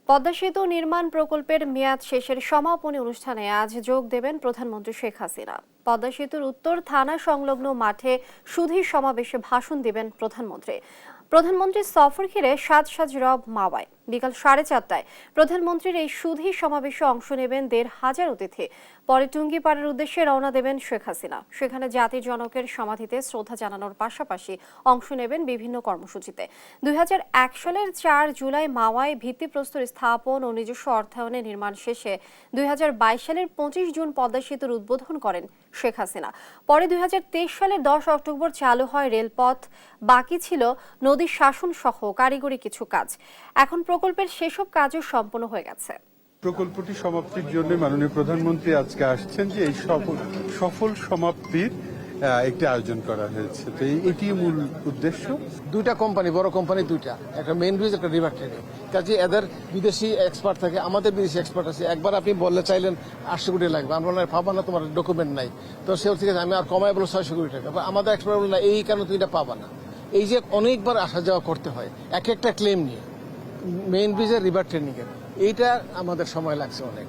পদ্মা সেতু নির্মাণ প্রকল্পের মেয়াদ শেষের সমাপনী অনুষ্ঠানে আজ যোগ দেবেন প্রধানমন্ত্রী শেখ হাসিনা। পদ্মা সেতুর উত্তর থানা সংলগ্ন মাঠে সুধীর সমাবেশে ভাষণ দেবেন প্রধানমন্ত্রী। প্রধানমন্ত্রীর সফর ঘিরে সাজ রব মাওয়ায়। বিকাল 4:30টায় প্রধানমন্ত্রীর এই সুধীর সমাবেশে অংশ নেবেন 1,500 অতিথি। পরে টুঙ্গিপাড়ার উদ্দেশ্যে রওনা দেবেন শেখ হাসিনা। সেখানে জাতির জনকের সমাধিতে শ্রদ্ধা জানানোর পাশাপাশি অংশ নেবেন বিভিন্ন কর্মসূচিতে। 2001 সালের 4 জুলাই মাওয়ায় ভিত্তিপ্রস্তর স্থাপন ও নিজস্ব অর্থায়নে নির্মাণ শেষে 2022 সালের 25 জুন পদ্মা সেতুর উদ্বোধন করেন শেখ হাসিনা। পরে 2023 সালের 10 অক্টোবর চালু হয় রেলপথ। বাকি ছিল নদী শাসন সহ কারিগরি কিছু কাজ। এখন প্রকল্পের সেসব কাজও সম্পন্ন হয়ে গেছে। প্রকল্পটি সমাপ্তির জন্য মাননীয় প্রধানমন্ত্রী আজকে আসছেন, যে এই সফল সমাপ্তির একটি আয়োজন করা হয়েছে। তো এটি মূল উদ্দেশ্য। দুইটা কোম্পানি, বড় কোম্পানি দুইটা, একটা মেইন ব্রিজ, একটা রিভার ট্রেনিং। কাজে এদের বিদেশি এক্সপার্ট থাকে, আমাদের বিদেশি এক্সপার্ট আছে। একবার আপনি বললে চাইলেন 800 কোটি লাগবে, আমরা বললাম পাবা না, তোমার ডকুমেন্ট নাই। তো সে ঠিক আছে, আমি আর কমাই বলো 600 কোটি টাকা। আমাদের এক্সপার্ট বলল না, এই কারণে তুমি এটা পাবা না। এই যে অনেকবার আসা যাওয়া করতে হয় এক একটা ক্লেম নিয়ে, মেইন ব্রিজের রিভার ট্রেনিং এর, এইটা আমাদের সময় লাগছে অনেক।